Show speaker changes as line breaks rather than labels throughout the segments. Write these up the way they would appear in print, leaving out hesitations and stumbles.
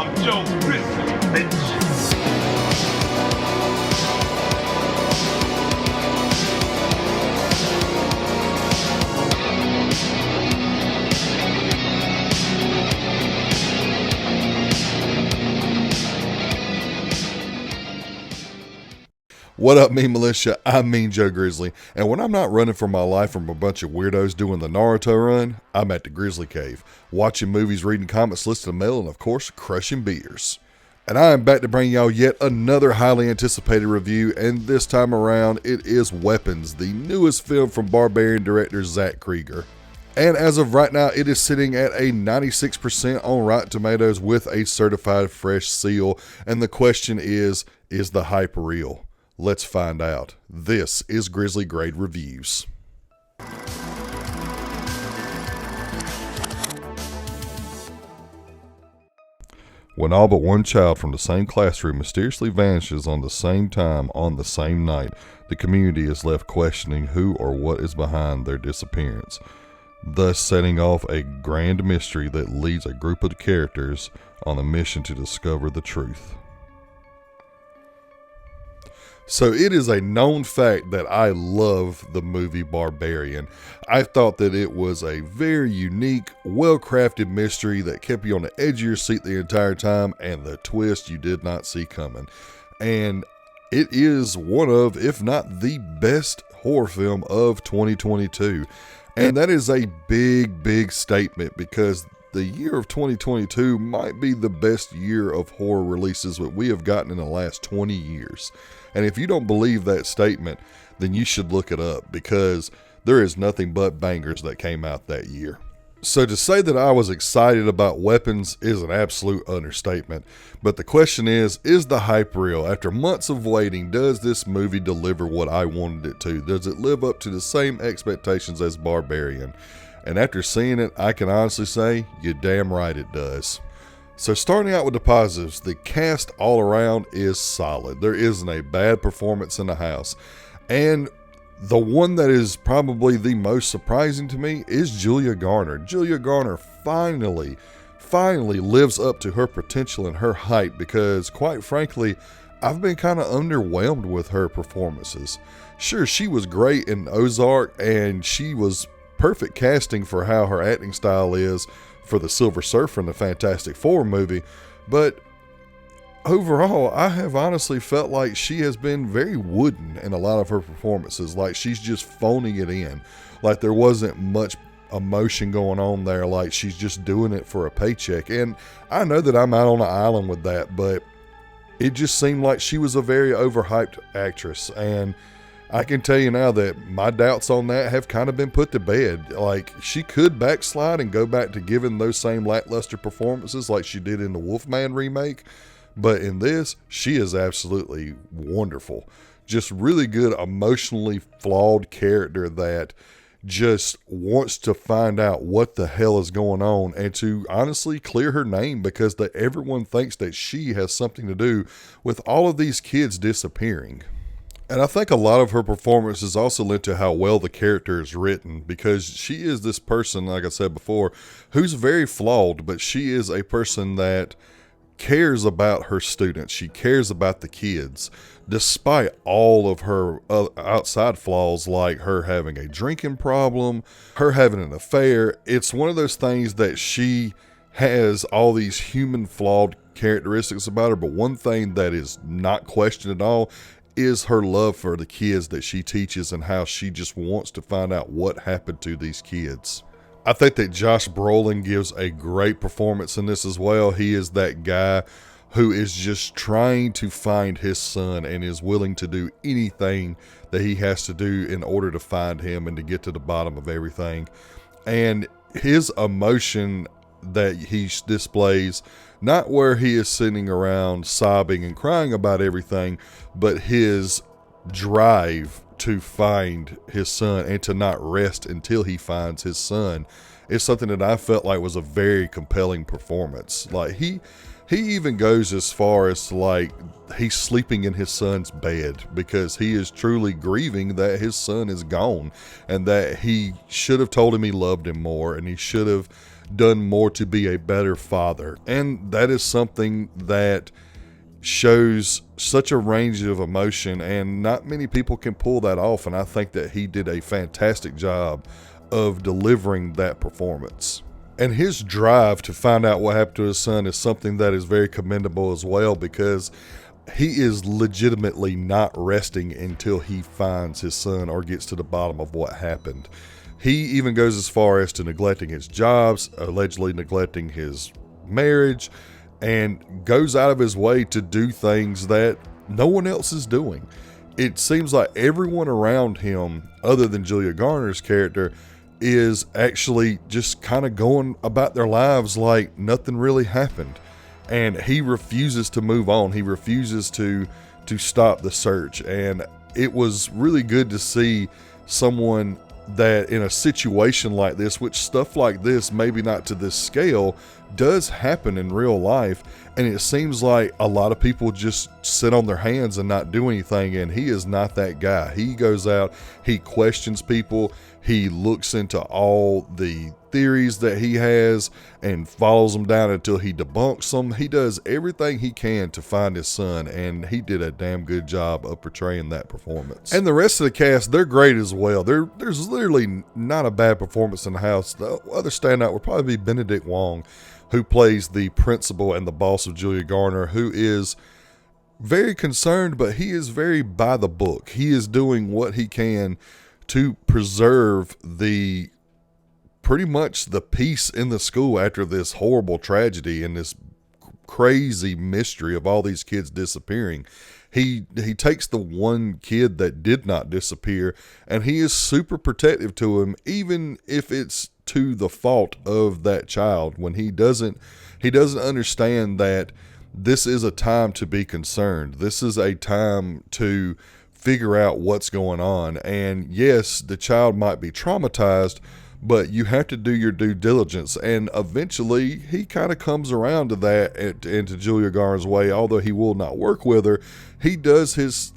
I'm Joe Grizzly, bitch.
What up, Militia? I mean Joe Grizzly, and when I'm not running for my life from a bunch of weirdos doing the Naruto run, I'm at the Grizzly Cave, watching movies, reading comics, listening to mail, and of course, crushing beers. And I am back to bring y'all yet another highly anticipated review, and this time around, it is Weapons, the newest film from Barbarian director Zach Cregger. And as of right now, it is sitting at a 96% on Rotten Tomatoes with a certified fresh seal, and the question is the hype real? Let's find out. This is Grizzly Grade Reviews. When all but one child from the same classroom mysteriously vanishes on the same time on the same night, the community is left questioning who or what is behind their disappearance, thus setting off a grand mystery that leads a group of characters on a mission to discover the truth. So it is a known fact that I love the movie Barbarian. I thought that it was a very unique, well-crafted mystery that kept you on the edge of your seat the entire time, and the twist you did not see coming. And it is one of, if not the best horror film of 2022. And that is a big, big statement, because the year of 2022 might be the best year of horror releases that we have gotten in the last 20 years. And if you don't believe that statement, then you should look it up, because there is nothing but bangers that came out that year. So to say that I was excited about Weapons is an absolute understatement. But the question is the hype real? After months of waiting, does this movie deliver what I wanted it to? Does it live up to the same expectations as Barbarian? And after seeing it, I can honestly say, you're damn right it does. So starting out with the positives, the cast all around is solid. There isn't a bad performance in the house. And the one that is probably the most surprising to me is Julia Garner. Julia Garner finally lives up to her potential and her hype, because quite frankly, I've been kind of underwhelmed with her performances. Sure, she was great in Ozark, and she was perfect casting for how her acting style is for the Silver Surfer in the Fantastic Four movie, but overall, I have honestly felt like she has been very wooden in a lot of her performances, like she's just phoning it in, like there wasn't much emotion going on there, like she's just doing it for a paycheck. And I know that I'm out on an island with that, but it just seemed like she was a very overhyped actress, and I can tell you now that my doubts on that have kind of been put to bed. Like, she could backslide and go back to giving those same lackluster performances like she did in the Wolfman remake. But in this, she is absolutely wonderful. Just really good, emotionally flawed character that just wants to find out what the hell is going on, and to honestly clear her name, because everyone thinks that she has something to do with all of these kids disappearing. And I think a lot of her performance is also linked to how well the character is written, because she is this person, like I said before, who's very flawed, but she is a person that cares about her students. She cares about the kids, despite all of her outside flaws, like her having a drinking problem, her having an affair. It's one of those things that she has all these human flawed characteristics about her, but one thing that is not questioned at all is her love for the kids that she teaches, and how she just wants to find out what happened to these kids. I think that Josh Brolan gives a great performance in this as well. He is that guy who is just trying to find his son and is willing to do anything that he has to do in order to find him and to get to the bottom of everything. And his emotion that he displays, not where he is sitting around sobbing and crying about everything, but his drive to find his son and to not rest until he finds his son, is something that I felt like was a very compelling performance. Like, He even goes as far as to, like, he's sleeping in his son's bed because he is truly grieving that his son is gone and that he should have told him he loved him more and he should have done more to be a better father. And that is something that shows such a range of emotion, and not many people can pull that off, and I think that he did a fantastic job of delivering that performance. And his drive to find out what happened to his son is something that is very commendable as well, because he is legitimately not resting until he finds his son or gets to the bottom of what happened. He even goes as far as to neglecting his jobs, allegedly neglecting his marriage, and goes out of his way to do things that no one else is doing. It seems like everyone around him, other than Julia Garner's character, is actually just kind of going about their lives like nothing really happened. And he refuses to move on. He refuses to stop the search. And it was really good to see someone that in a situation like this, which stuff like this, maybe not to this scale, does happen in real life, and it seems like a lot of people just sit on their hands and not do anything, and he is not that guy. He goes out, he questions people, he looks into all the theories that he has and follows them down until he debunks them. He does everything he can to find his son, and he did a damn good job of portraying that performance. And the rest of the cast, they're great as well. There's literally not a bad performance in the house. The other standout would probably be Benedict Wong, who plays the principal and the boss of Julia Garner, who is very concerned, but he is very by the book. He is doing what he can to preserve pretty much the peace in the school after this horrible tragedy and this crazy mystery of all these kids disappearing. He takes the one kid that did not disappear, and he is super protective to him, even if it's to the fault of that child. When he doesn't understand that this is a time to be concerned. This is a time to figure out what's going on. And yes, the child might be traumatized, but you have to do your due diligence. And eventually he kind of comes around to that and to Julia Garner's way. Although he will not work with her, he does his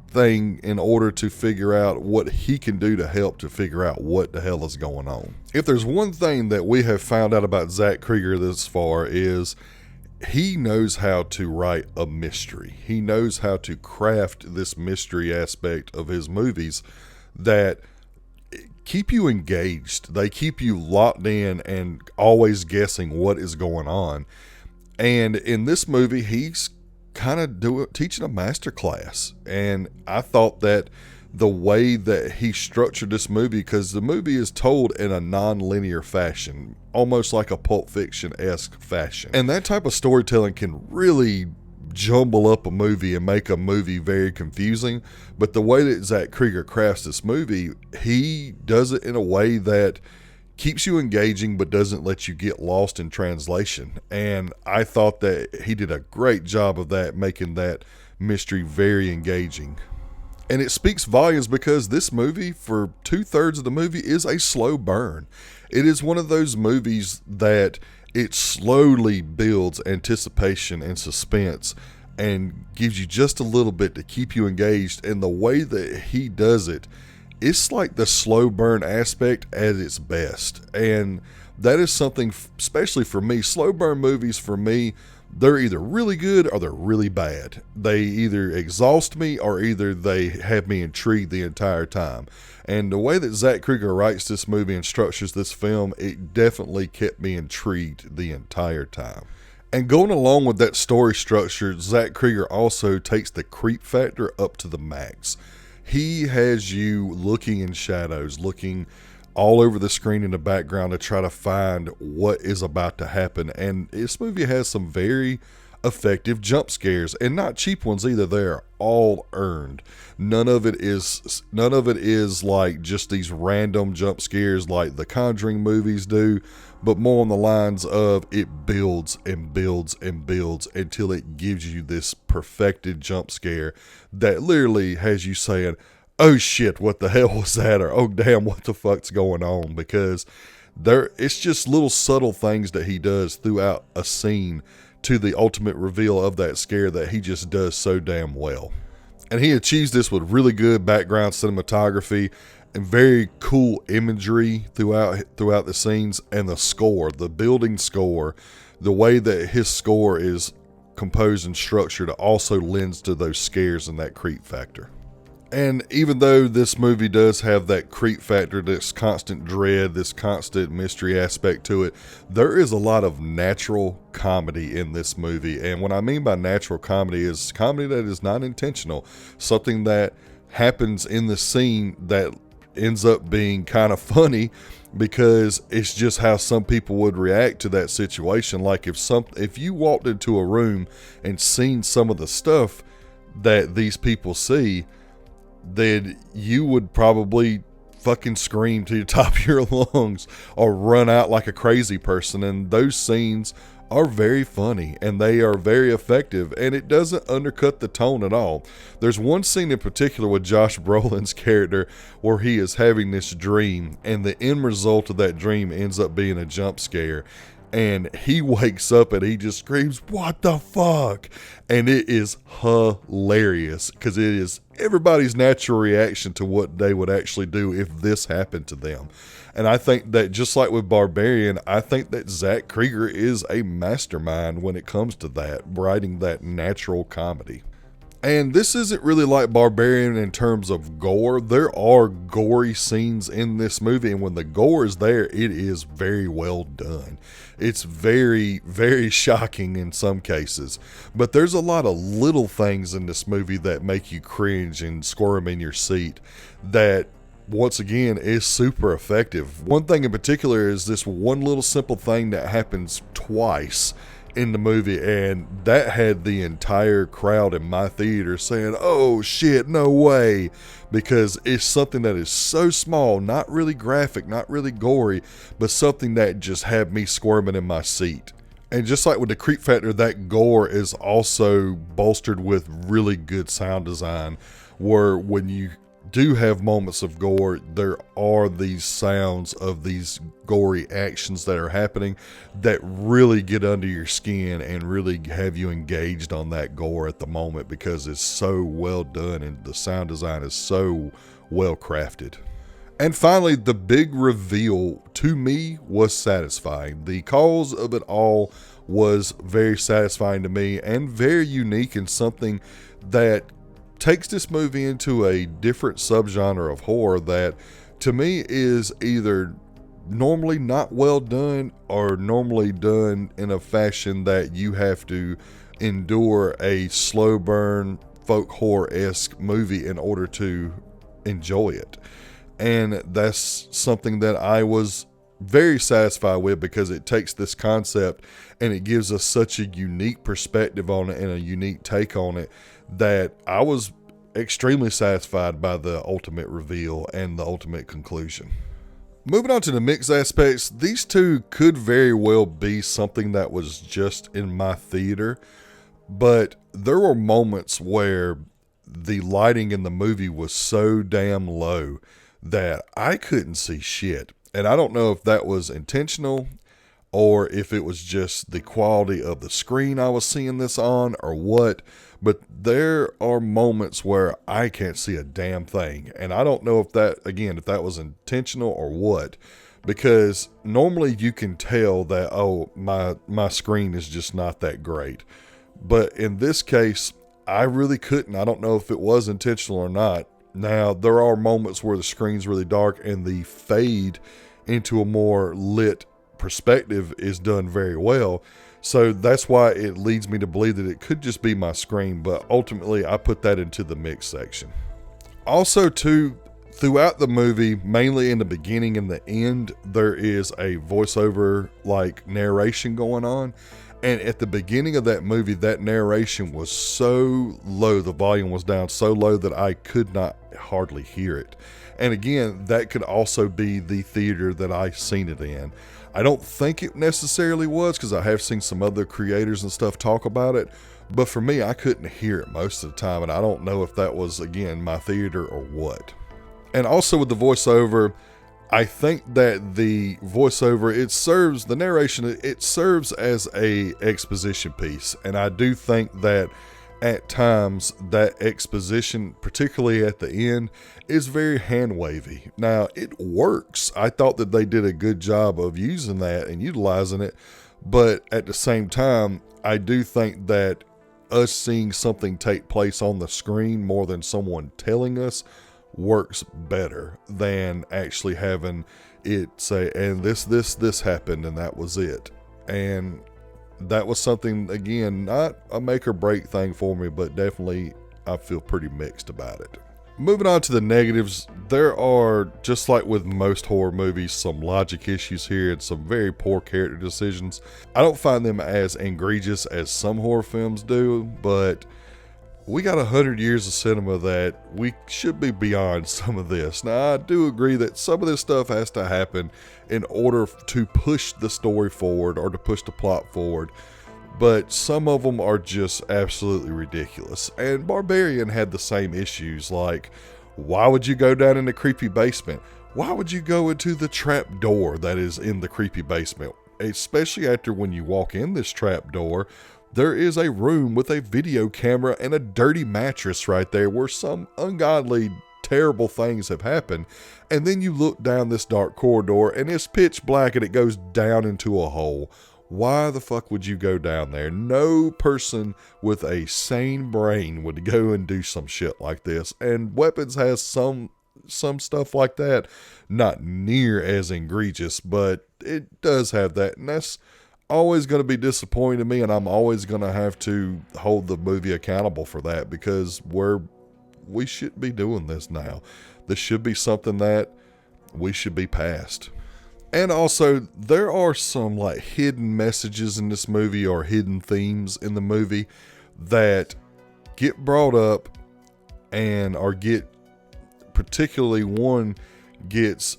thing in order to figure out what he can do to help to figure out what the hell is going on. If there's one thing that we have found out about Zach Cregger this far, is he knows how to write a mystery. He knows how to craft this mystery aspect of his movies that keep you engaged. They keep you locked in and always guessing what is going on. And in this movie, he's kind of teaching a master class. And I thought that the way that he structured this movie, because the movie is told in a non-linear fashion, almost like a Pulp Fiction-esque fashion. And that type of storytelling can really jumble up a movie and make a movie very confusing. But the way that Zach Cregger crafts this movie, he does it in a way that keeps you engaging but doesn't let you get lost in translation. And I thought that he did a great job of that, making that mystery very engaging. And it speaks volumes because this movie, for 2/3 of the movie, is a slow burn. It is one of those movies that it slowly builds anticipation and suspense and gives you just a little bit to keep you engaged. And the way that he does it, it's like the slow burn aspect at its best. And that is something, especially for me, slow burn movies for me, they're either really good or they're really bad. They either exhaust me or either they have me intrigued the entire time. And the way that Zach Cregger writes this movie and structures this film, it definitely kept me intrigued the entire time. And going along with that story structure, Zach Cregger also takes the creep factor up to the max. He has you looking in shadows, looking all over the screen in the background to try to find what is about to happen. And this movie has some very effective jump scares, and not cheap ones either. They're all earned. None of it is like just these random jump scares like the Conjuring movies do, but more on the lines of it builds and builds and builds until it gives you this perfected jump scare that literally has you saying, oh shit, what the hell was that? Or, oh damn, what the fuck's going on? Because it's just little subtle things that he does throughout a scene to the ultimate reveal of that scare that he just does so damn well. And he achieves this with really good background cinematography and very cool imagery throughout the scenes, and the score, the building score, the way that his score is composed and structured also lends to those scares and that creep factor. And even though this movie does have that creep factor, this constant dread, this constant mystery aspect to it, there is a lot of natural comedy in this movie. And what I mean by natural comedy is comedy that is not intentional, something that happens in the scene that ends up being kind of funny because it's just how some people would react to that situation. Like if you walked into a room and seen some of the stuff that these people see, then you would probably fucking scream to the top of your lungs or run out like a crazy person. And those scenes are very funny and they are very effective, and it doesn't undercut the tone at all. There's one scene in particular with Josh Brolin's character where he is having this dream, and the end result of that dream ends up being a jump scare. And he wakes up and he just screams, "What the fuck?" And it is hilarious because it is everybody's natural reaction to what they would actually do if this happened to them. And I think that just like with Barbarian, I think that Zach Cregger is a mastermind when it comes to that, writing that natural comedy. And this isn't really like Barbarian in terms of gore. There are gory scenes in this movie, and when the gore is there, it is very well done. It's very, very shocking in some cases. But there's a lot of little things in this movie that make you cringe and squirm in your seat that, once again, is super effective. One thing in particular is this one little simple thing that happens twice in the movie, and that had the entire crowd in my theater saying, "Oh shit, no way," because it's something that is so small, not really graphic, not really gory, but something that just had me squirming in my seat. And just like with the creep factor, that gore is also bolstered with really good sound design, where when you do have moments of gore, there are these sounds of these gory actions that are happening that really get under your skin and really have you engaged on that gore at the moment because it's so well done and the sound design is so well crafted. And finally, the big reveal to me was satisfying. The cause of it all was very satisfying to me and very unique, and something that takes this movie into a different subgenre of horror that to me is either normally not well done or normally done in a fashion that you have to endure a slow burn folk horror-esque movie in order to enjoy it. And that's something that I was very satisfied with, because it takes this concept and it gives us such a unique perspective on it and a unique take on it that I was extremely satisfied by the ultimate reveal and the ultimate conclusion. Moving on to the mix aspects, these two could very well be something that was just in my theater, but there were moments where the lighting in the movie was so damn low that I couldn't see shit. And I don't know if that was intentional or if it was just the quality of the screen I was seeing this on or what, but there are moments where I can't see a damn thing. And I don't know if that, again, if that was intentional or what, because normally you can tell that, oh, my screen is just not that great. But in this case, I really couldn't. I don't know if it was intentional or not. Now, there are moments where the screen's really dark and the fade into a more lit perspective is done very well. So that's why it leads me to believe that it could just be my screen, but ultimately I put that into the mix section. Also too, throughout the movie, mainly in the beginning and the end, there is a voiceover like narration going on. And at the beginning of that movie, that narration was so low, the volume was down so low that I could not hardly hear it. And again, that could also be the theater that I seen it in. I don't think it necessarily was, because I have seen some other creators and stuff talk about it. But for me, I couldn't hear it most of the time. And I don't know if that was, again, my theater or what. And also with the voiceover, I think that the voiceover, the narration, it serves as a exposition piece. And I do think that at times that exposition, particularly at the end, is very hand wavy. Now, it works. I thought that they did a good job of using that and utilizing it. But at the same time, I do think that us seeing something take place on the screen more than someone telling us works better than actually having it say, and this happened and that was it. And that was something, again, not a make or break thing for me, but definitely I feel pretty mixed about it. Moving on to the negatives, there are, just like with most horror movies, some logic issues here and some very poor character decisions. I don't find them as egregious as some horror films do, but we got 100 years of cinema that we should be beyond some of this. Now, I do agree that some of this stuff has to happen in order to push the story forward or to push the plot forward, but some of them are just absolutely ridiculous. And Barbarian had the same issues, like, why would you go down in the creepy basement? Why would you go into the trap door that is in the creepy basement? Especially after when you walk in this trap door, there is a room with a video camera and a dirty mattress right there where some ungodly, terrible things have happened. And then you look down this dark corridor and it's pitch black and it goes down into a hole. Why the fuck would you go down there? No person with a sane brain would go and do some shit like this. And Weapons has some stuff like that. Not near as egregious, but it does have that. And that's always going to be disappointing to me, and I'm always going to have to hold the movie accountable for that, because we shouldn't be doing this now. This should be something that we should be past. And also, there are some like hidden messages in this movie or hidden themes in the movie that get brought up particularly one gets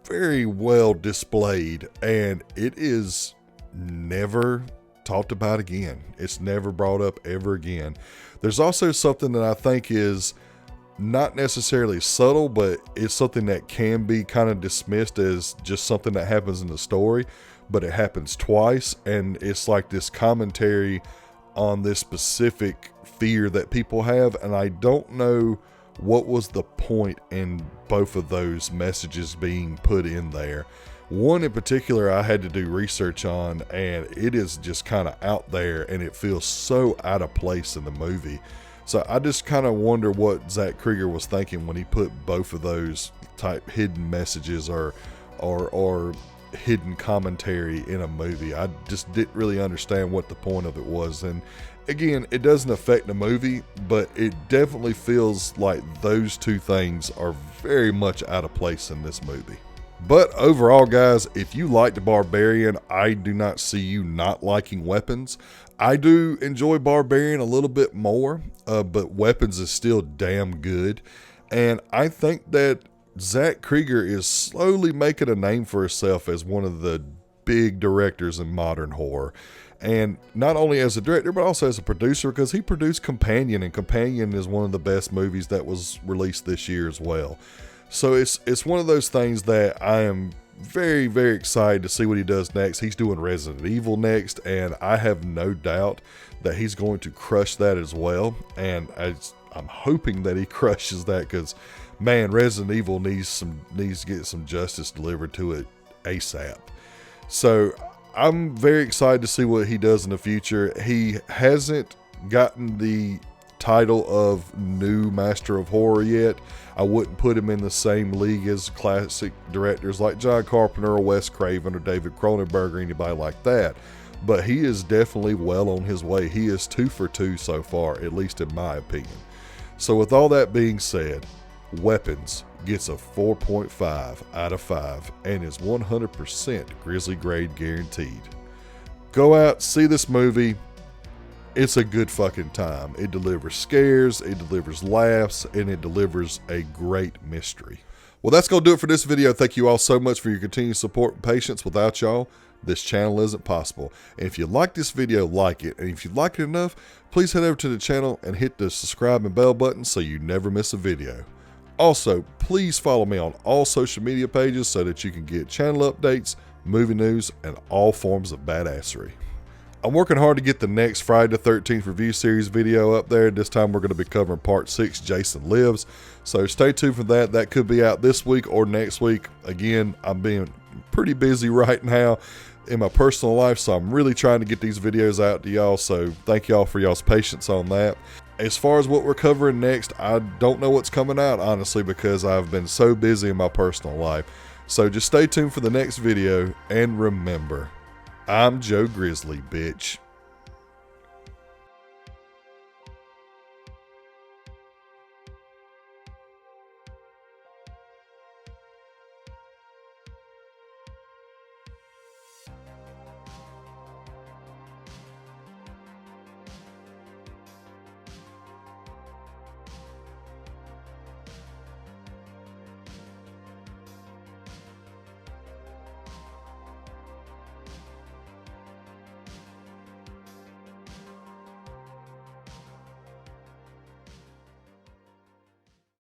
very well displayed, and it is never talked about again. It's never brought up ever again. There's also something that I think is not necessarily subtle, but it's something that can be kind of dismissed as just something that happens in the story, but it happens twice, and it's like this commentary on this specific fear that people have, and I don't know what was the point in both of those messages being put in there. One in particular I had to do research on, and it is just kind of out there, and it feels so out of place in the movie. So I just kind of wonder what Zach Cregger was thinking when he put both of those type hidden messages or hidden commentary in a movie. I just didn't really understand what the point of it was. And again, it doesn't affect the movie, but it definitely feels like those two things are very much out of place in this movie. But overall, guys, if you liked Barbarian, I do not see you not liking Weapons. I do enjoy Barbarian a little bit more, but Weapons is still damn good. And I think that Zach Cregger is slowly making a name for himself as one of the big directors in modern horror. And not only as a director, but also as a producer, because he produced Companion, and Companion is one of the best movies that was released this year as well. So it's one of those things that I am very, very excited to see what he does next. He's doing Resident Evil next, and I have no doubt that he's going to crush that as well. And I'm hoping that he crushes that, because, man, Resident Evil needs to get some justice delivered to it ASAP. So I'm very excited to see what he does in the future. He hasn't gotten the title of new Master of Horror yet. I wouldn't put him in the same league as classic directors like John Carpenter or Wes Craven or David Cronenberg or anybody like that. But he is definitely well on his way. He is 2 for 2 so far, at least in my opinion. So with all that being said, Weapons gets a 4.5 out of 5 and is 100% Grizzly grade guaranteed. Go out, see this movie. It's a good fucking time. It delivers scares, it delivers laughs, and it delivers a great mystery. Well, that's going to do it for this video. Thank you all so much for your continued support and patience. Without y'all, this channel isn't possible. And if you like this video, like it. And if you like it enough, please head over to the channel and hit the subscribe and bell button so you never miss a video. Also, please follow me on all social media pages so that you can get channel updates, movie news, and all forms of badassery. I'm working hard to get the next Friday the 13th review series video up there. This time we're going to be covering part 6, Jason Lives. So stay tuned for that. That could be out this week or next week. Again, I'm being pretty busy right now in my personal life, so I'm really trying to get these videos out to y'all. So thank y'all for y'all's patience on that. As far as what we're covering next, I don't know what's coming out, honestly, because I've been so busy in my personal life. So just stay tuned for the next video, and remember, I'm Joe Grizzly, bitch.